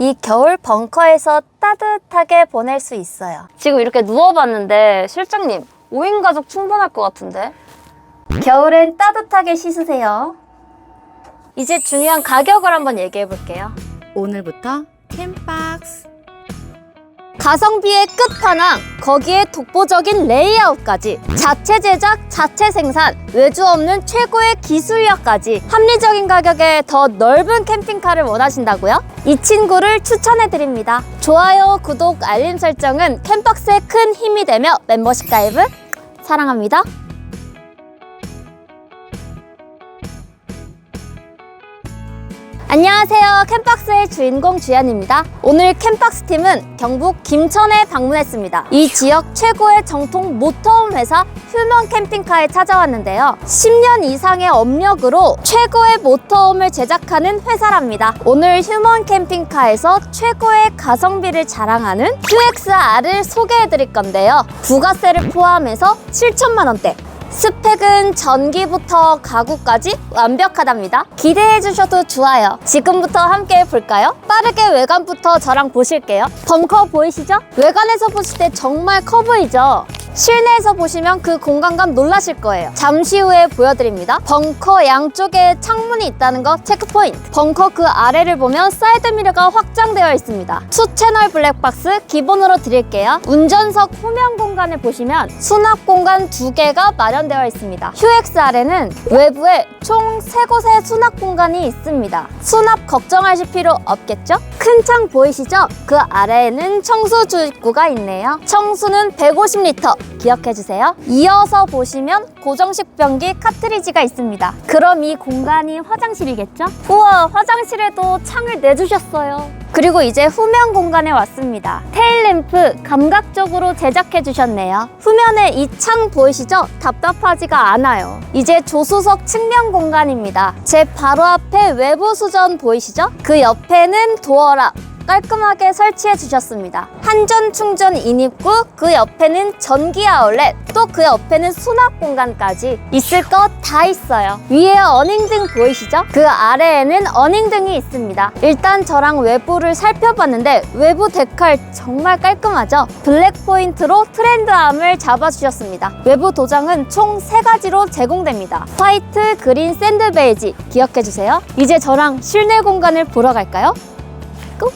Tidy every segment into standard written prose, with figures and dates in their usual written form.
이 겨울 벙커에서 따뜻하게 보낼 수 있어요. 지금 이렇게 누워봤는데 실장님 5인 가족 충분할 것 같은데? 겨울엔 따뜻하게 씻으세요. 이제 중요한 가격을 한번 얘기해 볼게요. 오늘부터 캠박스. 가성비의 끝판왕, 거기에 독보적인 레이아웃까지, 자체 제작, 자체 생산, 외주 없는 최고의 기술력까지, 합리적인 가격에 더 넓은 캠핑카를 원하신다고요? 이 친구를 추천해드립니다. 좋아요, 구독, 알림 설정은 캠박스의 큰 힘이 되며 멤버십 가입을 사랑합니다. 안녕하세요. 캠박스의 주인공 주연입니다. 오늘 캠박스 팀은 경북 김천에 방문했습니다. 이 지역 최고의 정통 모터홈 회사 휴먼 캠핑카에 찾아왔는데요. 10년 이상의 업력으로 최고의 모터홈을 제작하는 회사랍니다. 오늘 휴먼 캠핑카에서 최고의 가성비를 자랑하는 QXR을 소개해드릴 건데요. 부가세를 포함해서 7천만 원대. 스펙은 전기부터 가구까지 완벽하답니다. 기대해 주셔도 좋아요. 지금부터 함께 볼까요? 빠르게 외관부터 저랑 보실게요. 벙커 보이시죠? 외관에서 보실 때 정말 커 보이죠? 실내에서 보시면 그 공간감 놀라실 거예요. 잠시 후에 보여드립니다. 벙커 양쪽에 창문이 있다는 거 체크포인트. 벙커 그 아래를 보면 사이드미러가 확장되어 있습니다. 2채널 블랙박스 기본으로 드릴게요. 운전석 후면 공간을 보시면 수납 공간 2개가 마련되어 있습니다. QXR에는 외부에 총 3곳의 수납 공간이 있습니다. 수납 걱정하실 필요 없겠죠? 큰 창 보이시죠? 그 아래에는 청수 주입구가 있네요. 청수는 150리터. 기억해주세요. 이어서 보시면 고정식 변기 카트리지가 있습니다. 그럼 이 공간이 화장실이겠죠? 우와, 화장실에도 창을 내주셨어요. 그리고 이제 후면 공간에 왔습니다. 테일램프 감각적으로 제작해 주셨네요. 후면에 이 창 보이시죠? 답답하지가 않아요. 이제 조수석 측면 공간입니다. 제 바로 앞에 외부 수전 보이시죠? 그 옆에는 도어락 깔끔하게 설치해 주셨습니다. 한전 충전 인입구, 그 옆에는 전기 아울렛, 또 그 옆에는 수납 공간까지 있을 것 다 있어요. 위에 어닝등 보이시죠? 그 아래에는 어닝등이 있습니다. 일단 저랑 외부를 살펴봤는데 외부 데칼 정말 깔끔하죠? 블랙 포인트로 트렌드함을 잡아주셨습니다. 외부 도장은 총 3가지로 제공됩니다. 화이트, 그린, 샌드 베이지 기억해주세요. 이제 저랑 실내 공간을 보러 갈까요? 꾹!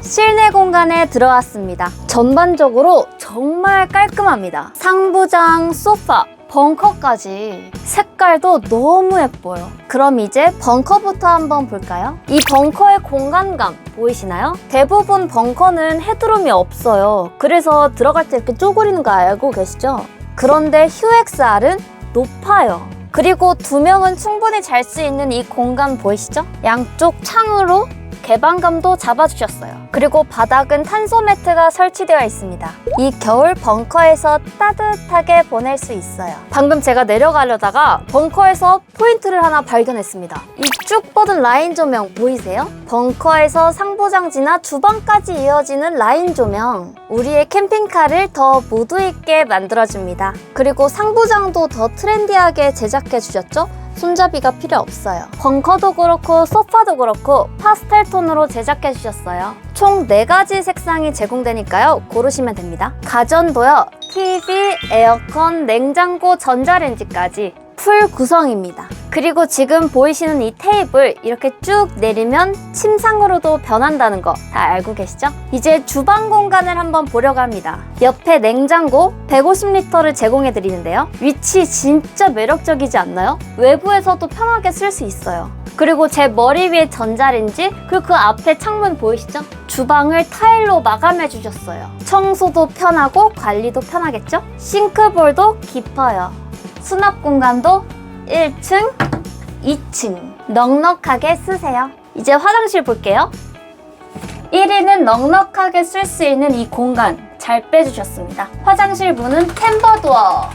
실내 공간에 들어왔습니다. 전반적으로 정말 깔끔합니다. 상부장, 소파, 벙커까지 색깔도 너무 예뻐요. 그럼 이제 벙커부터 한번 볼까요? 이 벙커의 공간감 보이시나요? 대부분 벙커는 헤드룸이 없어요. 그래서 들어갈 때 이렇게 쪼그리는 거 알고 계시죠? 그런데 QXR은 높아요. 그리고 2명은 충분히 잘 수 있는 이 공간 보이시죠? 양쪽 창으로 개방감도 잡아주셨어요. 그리고 바닥은 탄소 매트가 설치되어 있습니다. 이 겨울 벙커에서 따뜻하게 보낼 수 있어요. 방금 제가 내려가려다가 벙커에서 포인트를 하나 발견했습니다. 이 쭉 뻗은 라인 조명 보이세요? 벙커에서 상부장지나 주방까지 이어지는 라인 조명. 우리의 캠핑카를 더 무드 있게 만들어줍니다. 그리고 상부장도 더 트렌디하게 제작해 주셨죠? 손잡이가 필요 없어요. 벙커도 그렇고 소파도 그렇고 파스텔 톤으로 제작해 주셨어요. 총 4가지 색상이 제공되니까요. 고르시면 됩니다. 가전도요. TV, 에어컨, 냉장고, 전자레인지까지 풀 구성입니다. 그리고 지금 보이시는 이 테이블 이렇게 쭉 내리면 침상으로도 변한다는 거 다 알고 계시죠? 이제 주방 공간을 한번 보려고 합니다. 옆에 냉장고 150리터를 제공해 드리는데요. 위치 진짜 매력적이지 않나요? 외부에서도 편하게 쓸 수 있어요. 그리고 제 머리 위에 전자레인지, 그리고 그 앞에 창문 보이시죠? 주방을 타일로 마감해 주셨어요. 청소도 편하고 관리도 편하겠죠? 싱크볼도 깊어요. 수납 공간도 1층, 2층 넉넉하게 쓰세요. 이제 화장실 볼게요. 1위는 넉넉하게 쓸 수 있는 이 공간 잘 빼주셨습니다. 화장실 문은 템버도어.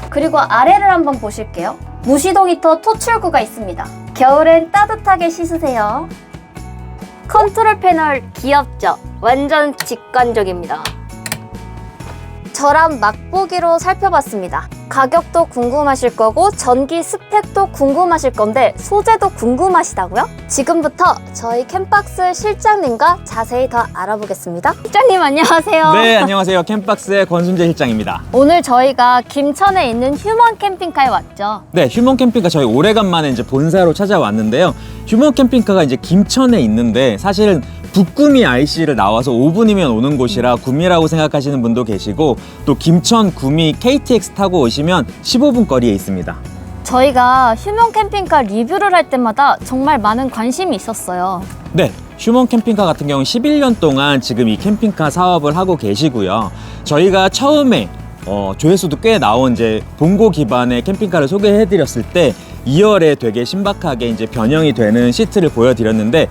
그리고 아래를 한번 보실게요. 무시동 히터 토출구가 있습니다. 겨울엔 따뜻하게 씻으세요. 컨트롤 패널 귀엽죠? 완전 직관적입니다. 저랑 맛보기로 살펴봤습니다. 가격도 궁금하실 거고 전기 스펙도 궁금하실 건데 소재도 궁금하시다고요? 지금부터 저희 캠박스 실장님과 자세히 더 알아보겠습니다. 실장님 안녕하세요. 네, 안녕하세요. 캠박스의 권순재 실장입니다. 오늘 저희가 김천에 있는 휴먼 캠핑카에 왔죠. 네, 휴먼 캠핑카 저희 오래간만에 이제 본사로 찾아왔는데요. 휴먼 캠핑카가 이제 김천에 있는데 사실은 북구미 IC를 나와서 5분이면 오는 곳이라 구미라고 생각하시는 분도 계시고 또 김천 구미 KTX 타고 오시면 15분 거리에 있습니다. 저희가 휴먼 캠핑카 리뷰를 할 때마다 정말 많은 관심이 있었어요. 네, 휴먼 캠핑카 같은 경우는 11년 동안 지금 이 캠핑카 사업을 하고 계시고요. 저희가 처음에 조회수도 꽤 나온 이제 봉고 기반의 캠핑카를 소개해드렸을 때 2열에 되게 신박하게 이제 변형이 되는 시트를 보여드렸는데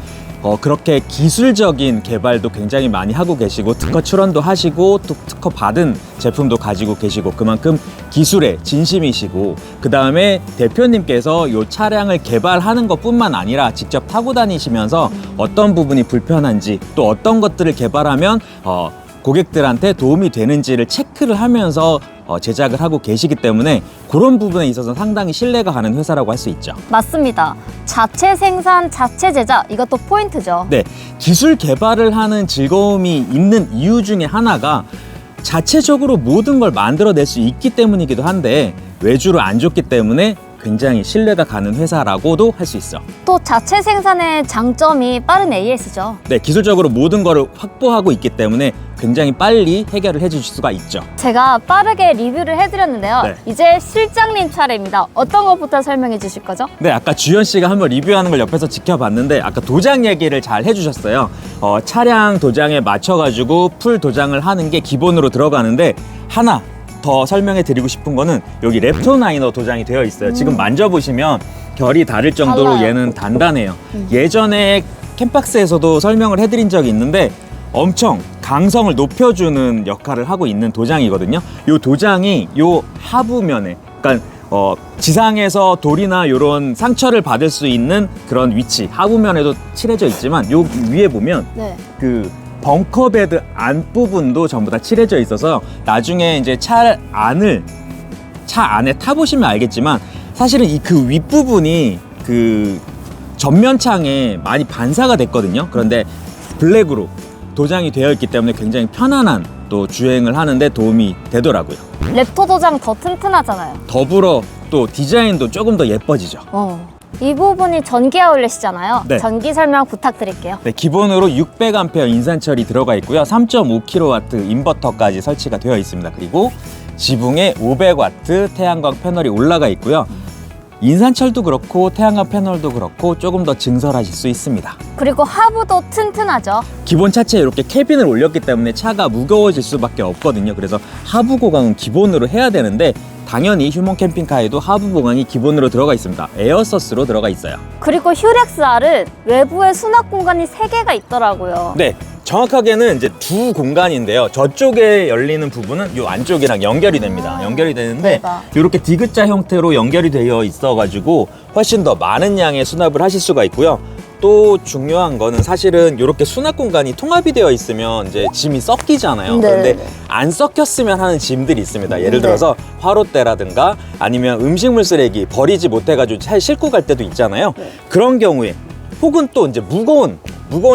그렇게 기술적인 개발도 굉장히 많이 하고 계시고 특허 출원도 하시고 또 특허 받은 제품도 가지고 계시고 그만큼 기술에 진심이시고 그 다음에 대표님께서 이 차량을 개발하는 것뿐만 아니라 직접 타고 다니시면서 어떤 부분이 불편한지 또 어떤 것들을 개발하면 고객들한테 도움이 되는지를 체크를 하면서 제작을 하고 계시기 때문에 그런 부분에 있어서 상당히 신뢰가 가는 회사라고 할 수 있죠. 맞습니다. 자체 생산, 자체 제작 이것도 포인트죠. 네, 기술 개발을 하는 즐거움이 있는 이유 중에 하나가 자체적으로 모든 걸 만들어낼 수 있기 때문이기도 한데 외주를 안 줬기 때문에 굉장히 신뢰가 가는 회사라고도 할 수 있어. 또 자체 생산의 장점이 빠른 AS죠. 네, 기술적으로 모든 거를 확보하고 있기 때문에 굉장히 빨리 해결을 해주실 수가 있죠. 제가 빠르게 리뷰를 해드렸는데요. 네. 이제 실장님 차례입니다. 어떤 것부터 설명해 주실 거죠? 네, 아까 주연 씨가 한번 리뷰하는 걸 옆에서 지켜봤는데 아까 도장 얘기를 잘 해주셨어요. 차량 도장에 맞춰가지고 풀 도장을 하는 게 기본으로 들어가는데 하나 더 설명해 드리고 싶은 거는 여기 랩토나이너 도장이 되어 있어요. 지금 만져보시면 결이 다를 정도로 달라요. 얘는 단단해요. 예전에 캠박스에서도 설명을 해드린 적이 있는데 엄청 강성을 높여주는 역할을 하고 있는 도장이거든요. 이 도장이 이 하부면에, 그러니까 지상에서 돌이나 이런 상처를 받을 수 있는 그런 위치, 하부면에도 칠해져 있지만 요 위에 보면 네. 그 벙커베드 안 부분도 전부 다 칠해져 있어서 나중에 이제 차 안에 타보시면 알겠지만 사실은 이 그 윗부분이 그 전면창에 많이 반사가 됐거든요. 그런데 블랙으로 도장이 되어 있기 때문에 굉장히 편안한 또 주행을 하는데 도움이 되더라고요. 랩토 도장 더 튼튼하잖아요. 더불어 또 디자인도 조금 더 예뻐지죠. 이 부분이 전기 아울렛이잖아요. 네. 전기 설명 부탁드릴게요. 네, 기본으로 600A 인산철이 들어가 있고요. 3.5kW 인버터까지 설치가 되어 있습니다. 그리고 지붕에 500W 태양광 패널이 올라가 있고요. 인산철도 그렇고 태양광 패널도 그렇고 조금 더 증설하실 수 있습니다. 그리고 하부도 튼튼하죠. 기본 차체에 이렇게 캐빈을 올렸기 때문에 차가 무거워질 수밖에 없거든요. 그래서 하부 보강은 기본으로 해야 되는데 당연히 휴먼 캠핑카에도 하부 보강이 기본으로 들어가 있습니다. 에어서스로 들어가 있어요. 그리고 휴렉스 R은 외부에 수납 공간이 3개가 있더라고요. 네, 정확하게는 이제 두 공간인데요. 저쪽에 열리는 부분은 이 안쪽이랑 연결이 됩니다. 연결이 되는데 대박. 이렇게 디귿자 형태로 연결이 되어 있어가지고 훨씬 더 많은 양의 수납을 하실 수가 있고요. 또 중요한 거는 사실은 이렇게 수납 공간이 통합이 되어 있으면 이제 짐이 섞이잖아요. 네. 그런데 안 섞였으면 하는 짐들이 있습니다. 예를 들어서 화롯대라든가 아니면 음식물 쓰레기 버리지 못해가지고 차에 싣고 갈 때도 있잖아요. 그런 경우에 혹은 또 이제 무거운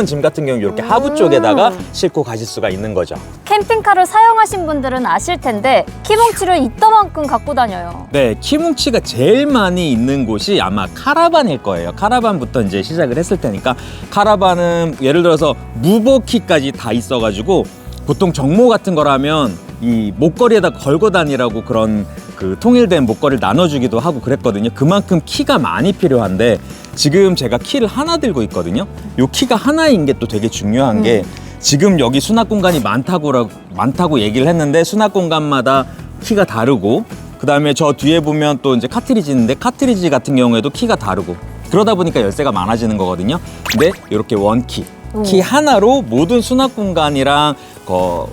짐 같은 경우 이렇게 하부 쪽에다가 싣고 가실 수가 있는 거죠. 캠핑카를 사용하신 분들은 아실 텐데 키뭉치를 이따만큼 갖고 다녀요. 네, 키뭉치가 제일 많이 있는 곳이 아마 카라반일 거예요. 카라반부터 이제 시작을 했을 테니까 카라반은 예를 들어서 무버키까지 다 있어가지고 보통 정모 같은 거라면 이 목걸이에다 걸고 다니라고 그런 그 통일된 목걸이를 나눠주기도 하고 그랬거든요. 그만큼 키가 많이 필요한데 지금 제가 키를 하나 들고 있거든요. 요 키가 하나인 게 또 되게 중요한 게 지금 여기 수납 공간이 많다고 얘기를 했는데 수납 공간마다 키가 다르고 그 다음에 저 뒤에 보면 또 이제 카트리지인데 카트리지 같은 경우에도 키가 다르고 그러다 보니까 열쇠가 많아지는 거거든요. 근데 이렇게 원키 키 하나로 모든 수납 공간이랑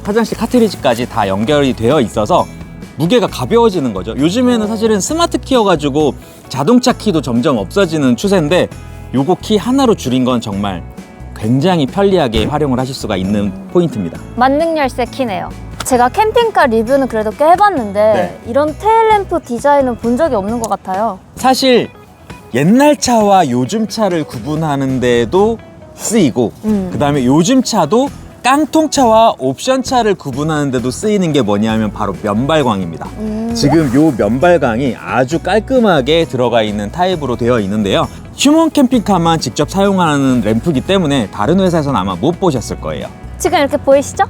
화장실 카트리지까지 다 연결이 되어 있어서 무게가 가벼워지는 거죠. 요즘에는 사실은 스마트 키여가지고 자동차 키도 점점 없어지는 추세인데 요거 키 하나로 줄인 건 정말 굉장히 편리하게 활용을 하실 수가 있는 포인트입니다. 만능 열쇠 키네요. 제가 캠핑카 리뷰는 그래도 꽤 해봤는데 이런 테일램프 디자인은 본 적이 없는 것 같아요. 사실 옛날 차와 요즘 차를 구분하는데도 쓰이고 그다음에 요즘 차도 깡통차와 옵션차를 구분하는데도 쓰이는 게 뭐냐면 바로 면발광입니다. 지금 요 면발광이 아주 깔끔하게 들어가 있는 타입으로 되어 있는데요. 휴먼 캠핑카만 직접 사용하는 램프이기 때문에 다른 회사에서는 아마 못 보셨을 거예요. 지금 이렇게 보이시죠?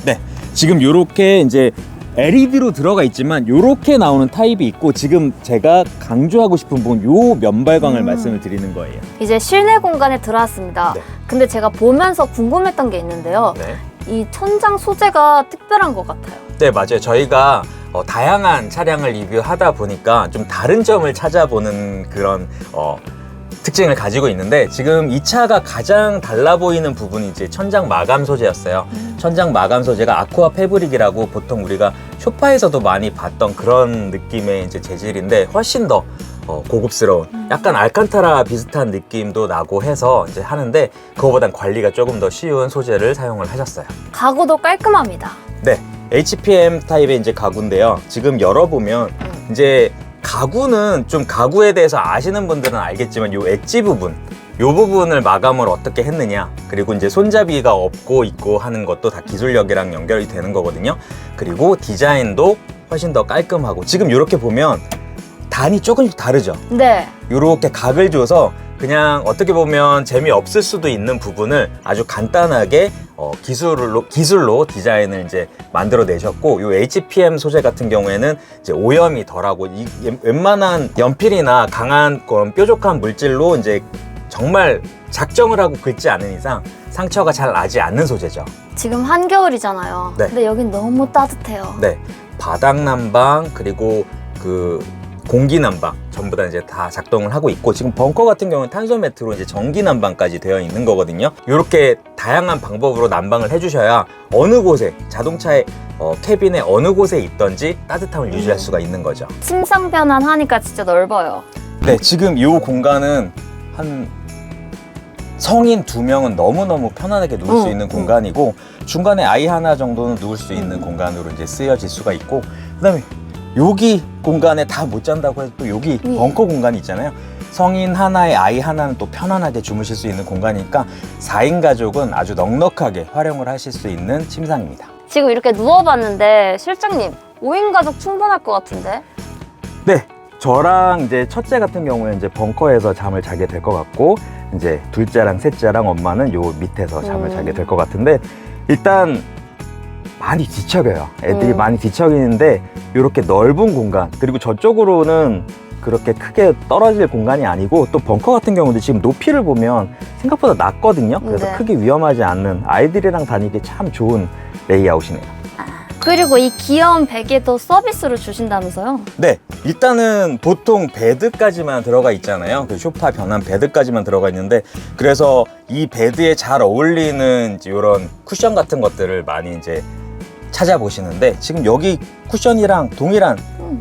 네, 지금 요렇게 이제 LED로 들어가 있지만 요렇게 나오는 타입이 있고 지금 제가 강조하고 싶은 부분 요 면발광을 말씀을 드리는 거예요. 이제 실내 공간에 들어왔습니다. 네. 근데 제가 보면서 궁금했던 게 있는데요. 네. 이 천장 소재가 특별한 것 같아요. 네, 맞아요. 저희가 다양한 차량을 리뷰하다 보니까 좀 다른 점을 찾아보는 그런 특징을 가지고 있는데 지금 이 차가 가장 달라 보이는 부분이 이제 천장 마감 소재였어요. 천장 마감 소재가 아쿠아 패브릭이라고 보통 우리가 쇼파에서도 많이 봤던 그런 느낌의 이제 재질인데 훨씬 더 고급스러운 약간 알칸타라 비슷한 느낌도 나고 해서 이제 하는데 그거보단 관리가 조금 더 쉬운 소재를 사용을 하셨어요. 가구도 깔끔합니다. 네, HPM 타입의 이제 가구인데요. 지금 열어보면 이제 가구는 좀 가구에 대해서 아시는 분들은 알겠지만 요 엣지 부분, 요 부분을 마감을 어떻게 했느냐, 그리고 이제 손잡이가 없고 있고 하는 것도 다 기술력이랑 연결이 되는 거거든요. 그리고 디자인도 훨씬 더 깔끔하고 지금 이렇게 보면 단이 조금씩 다르죠. 네. 이렇게 각을 줘서 그냥 어떻게 보면 재미없을 수도 있는 부분을 아주 간단하게 기술로 디자인을 이제 만들어 내셨고, 요 HPM 소재 같은 경우에는 이제 오염이 덜하고 웬만한 연필이나 강한 그런 뾰족한 물질로 이제 정말 작정을 하고 긁지 않은 이상 상처가 잘 나지 않는 소재죠. 지금 한겨울이잖아요. 네. 근데 여긴 너무 따뜻해요. 네, 바닥 난방 그리고 그 공기 난방 전부 다 이제 다 작동을 하고 있고, 지금 벙커 같은 경우는 탄소 매트로 이제 전기 난방까지 되어 있는 거거든요. 이렇게 다양한 방법으로 난방을 해주셔야 어느 곳에 자동차의 캐빈의 어느 곳에 있던지 따뜻함을 유지할 수가 있는 거죠. 침상 변환하니까 진짜 넓어요. 네, 지금 이 공간은 한 성인 2명은 너무너무 편안하게 누울 수 있는 공간이고, 중간에 아이 하나 정도는 누울 수 있는 공간으로 이제 쓰여질 수가 있고, 그다음에 여기 공간에 다 못 잔다고 해도 또 여기 벙커 공간이 있잖아요. 성인 하나에 아이 하나는 또 편안하게 주무실 수 있는 공간이니까 4인 가족은 아주 넉넉하게 활용을 하실 수 있는 침상입니다. 지금 이렇게 누워봤는데 실장님 5인 가족 충분할 것 같은데? 네, 저랑 이제 첫째 같은 경우에 이제 벙커에서 잠을 자게 될 것 같고, 이제 둘째랑 셋째랑 엄마는 요 밑에서 잠을 자게 될 것 같은데, 일단 많이 뒤척여요. 애들이 많이 뒤척이는데 이렇게 넓은 공간, 그리고 저쪽으로는 그렇게 크게 떨어질 공간이 아니고, 또 벙커 같은 경우도 지금 높이를 보면 생각보다 낮거든요. 그래서 네. 크게 위험하지 않는, 아이들이랑 다니기 참 좋은 레이아웃이네요. 그리고 이 귀여운 베개도 서비스로 주신다면서요? 네, 일단은 보통 베드까지만 들어가 있잖아요. 그 소파 변환 베드까지만 들어가 있는데, 그래서 이 베드에 잘 어울리는 이런 쿠션 같은 것들을 많이 이제 찾아보시는데, 지금 여기 쿠션이랑 동일한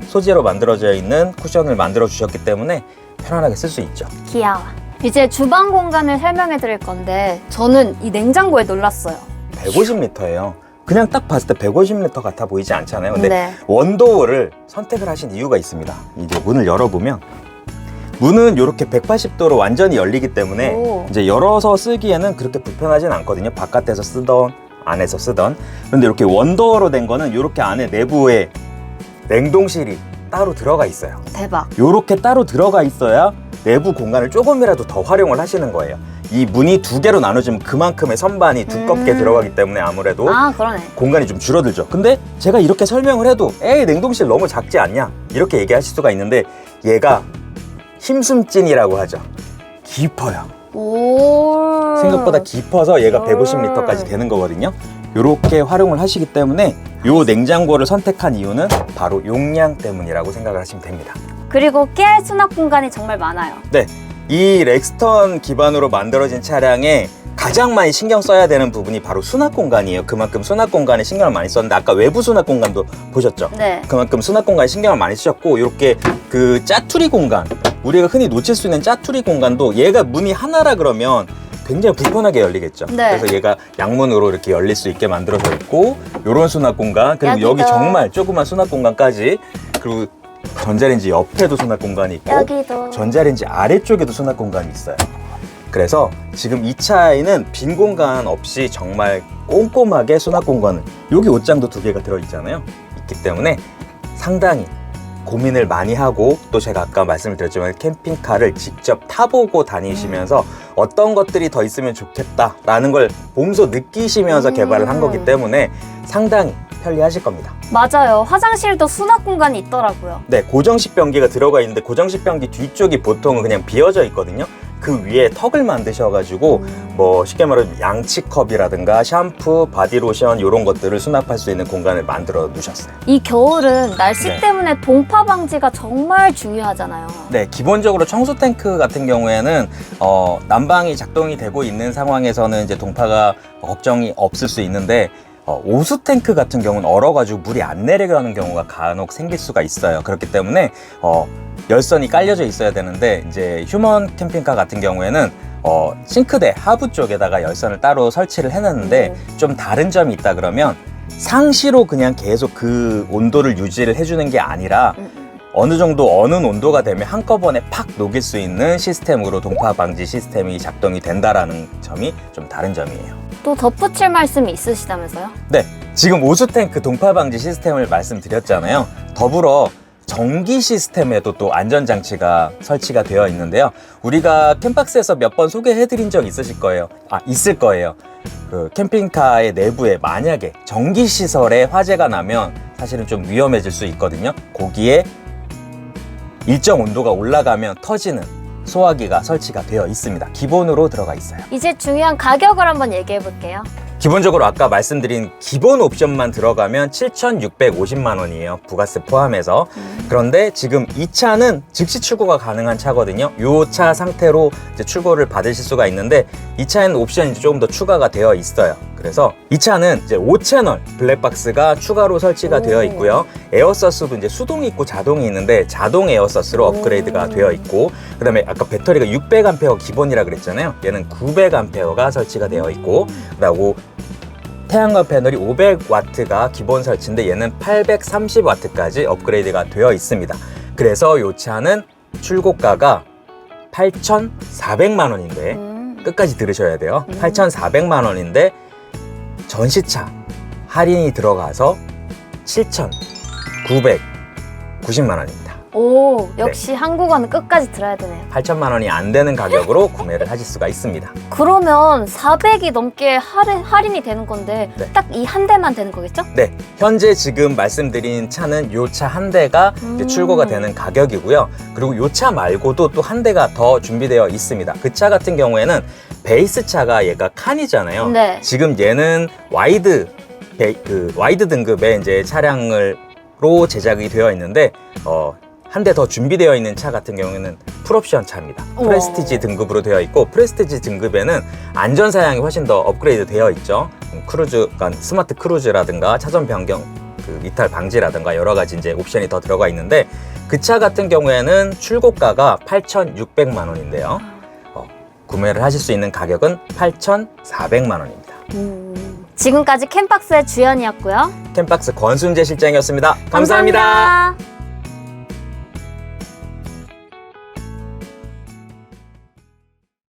소재로 만들어져 있는 쿠션을 만들어 주셨기 때문에 편안하게 쓸 수 있죠. 귀여워. 이제 주방 공간을 설명해 드릴 건데, 저는 이 냉장고에 놀랐어요. 150L예요. 그냥 딱 봤을 때 150L 같아 보이지 않잖아요. 근데 네. 원도어를 선택을 하신 이유가 있습니다. 이제 문을 열어보면 문은 이렇게 180도로 완전히 열리기 때문에 오. 이제 열어서 쓰기에는 그렇게 불편하진 않거든요. 바깥에서 쓰던 안에서 쓰던. 그런데 이렇게 원도어로 된 거는 이렇게 안에 내부에 냉동실이 따로 들어가 있어요. 대박. 이렇게 따로 들어가 있어야 내부 공간을 조금이라도 더 활용을 하시는 거예요. 이 문이 2개로 나눠지면 그만큼의 선반이 두껍게 들어가기 때문에 아무래도 아, 그러네. 공간이 좀 줄어들죠. 근데 제가 이렇게 설명을 해도 에이, 냉동실 너무 작지 않냐? 이렇게 얘기하실 수가 있는데, 얘가 힘숨찐이라고 하죠. 깊어요. 오. 생각보다 깊어서 얘가 150L까지 되는 거거든요. 이렇게 활용을 하시기 때문에 이 냉장고를 선택한 이유는 바로 용량 때문이라고 생각을 하시면 됩니다. 그리고 깨알 수납 공간이 정말 많아요. 네, 이 렉스턴 기반으로 만들어진 차량에 가장 많이 신경 써야 되는 부분이 바로 수납 공간이에요. 그만큼 수납 공간에 신경을 많이 썼는데, 아까 외부 수납 공간도 보셨죠? 네. 그만큼 수납 공간에 신경을 많이 쓰셨고, 이렇게 그 짜투리 공간, 우리가 흔히 놓칠 수 있는 짜투리 공간도 얘가 문이 하나라 그러면 굉장히 불편하게 열리겠죠. 네. 그래서 얘가 양문으로 이렇게 열릴 수 있게 만들어져 있고 요런 수납 공간, 그리고 여기도. 여기 정말 조그만 수납 공간까지, 그리고 전자레인지 옆에도 수납 공간이 있고 여기도. 전자레인지 아래쪽에도 수납 공간이 있어요. 그래서 지금 이 차에는 빈 공간 없이 정말 꼼꼼하게 수납 공간을, 여기 옷장도 2개가 들어있잖아요. 있기 때문에 상당히 고민을 많이 하고, 또 제가 아까 말씀을 드렸지만 캠핑카를 직접 타보고 다니시면서 어떤 것들이 더 있으면 좋겠다라는 걸 몸소 느끼시면서 개발을 한 거기 때문에 상당히 편리하실 겁니다. 맞아요. 화장실도 수납 공간이 있더라고요. 네, 고정식 변기가 들어가 있는데 고정식 변기 뒤쪽이 보통은 그냥 비어져 있거든요. 그 위에 턱을 만드셔가지고 뭐 쉽게 말하면 양치컵이라든가 샴푸, 바디로션 이런 것들을 수납할 수 있는 공간을 만들어 놓으셨어요. 이 겨울은 날씨 네. 때문에 동파 방지가 정말 중요하잖아요. 네, 기본적으로 청소 탱크 같은 경우에는 난방이 작동이 되고 있는 상황에서는 이제 동파가 걱정이 없을 수 있는데, 오수 탱크 같은 경우는 얼어가지고 물이 안 내려가는 경우가 간혹 생길 수가 있어요. 그렇기 때문에 열선이 깔려져 있어야 되는데, 이제 휴먼 캠핑카 같은 경우에는 싱크대 하부 쪽에다가 열선을 따로 설치를 해놨는데 좀 다른 점이 있다 그러면 상시로 그냥 계속 그 온도를 유지를 해주는 게 아니라 어느 정도 어느 온도가 되면 한꺼번에 팍 녹일 수 있는 시스템으로 동파 방지 시스템이 작동이 된다라는 점이 좀 다른 점이에요. 또 덧붙일 말씀이 있으시다면서요? 네, 지금 오수 탱크 동파 방지 시스템을 말씀드렸잖아요. 더불어 전기 시스템에도 또 안전장치가 설치가 되어 있는데요. 우리가 캠박스에서 몇 번 소개해드린 적 있으실 거예요. 있을 거예요. 그 캠핑카의 내부에 만약에 전기 시설에 화재가 나면 사실은 좀 위험해질 수 있거든요. 거기에 일정 온도가 올라가면 터지는 소화기가 설치가 되어 있습니다. 기본으로 들어가 있어요. 이제 중요한 가격을 한번 얘기해 볼게요. 기본적으로 아까 말씀드린 기본 옵션만 들어가면 7,650만 원이에요. 부가세 포함해서. 그런데 지금 이 차는 즉시 출고가 가능한 차거든요. 이 차 상태로 이제 출고를 받으실 수가 있는데, 이 차에는 옵션이 이제 조금 더 추가가 되어 있어요. 그래서 이 차는 이제 5채널 블랙박스가 추가로 설치가 되어 있고요. 에어서스도 이제 수동이 있고 자동이 있는데 자동 에어서스로 업그레이드가 되어 있고, 그 다음에 아까 배터리가 600A 기본이라 그랬잖아요. 얘는 900A가 설치가 되어 있고, 그리고 태양광 패널이 500W가 기본 설치인데 얘는 830W까지 업그레이드가 되어 있습니다. 그래서 이 차는 출고가가 8,400만 원인데 끝까지 들으셔야 돼요. 8,400만 원인데 전시차 할인이 들어가서 7,990만 원입니다. 오, 역시 한국어는 끝까지 들어야 되네요. 8천만 원이 안 되는 가격으로 구매를 하실 수가 있습니다. 그러면 400이 넘게 할인이 되는 건데 네. 딱 이 한 대만 되는 거겠죠? 네, 현재 지금 말씀드린 차는 이 차 한 대가 이제 출고가 되는 가격이고요. 그리고 이 차 말고도 또 한 대가 더 준비되어 있습니다. 그 차 같은 경우에는 베이스 차가 얘가 칸이잖아요. 네. 지금 얘는 와이드 등급의 이제 차량으로 제작이 되어 있는데, 한 대 더 준비되어 있는 차 같은 경우에는 풀옵션 차입니다. 프레스티지 등급으로 되어 있고, 프레스티지 등급에는 안전 사양이 훨씬 더 업그레이드 되어 있죠. 크루즈, 그러니까 스마트 크루즈라든가 차선 변경, 이탈 방지라든가 여러 가지 이제 옵션이 더 들어가 있는데, 그 차 같은 경우에는 출고가가 8,600만 원인데요. 구매를 하실 수 있는 가격은 8,400만 원입니다. 지금까지 캠박스의 주연이었고요. 캠박스 권순재 실장이었습니다. 감사합니다. 감사합니다.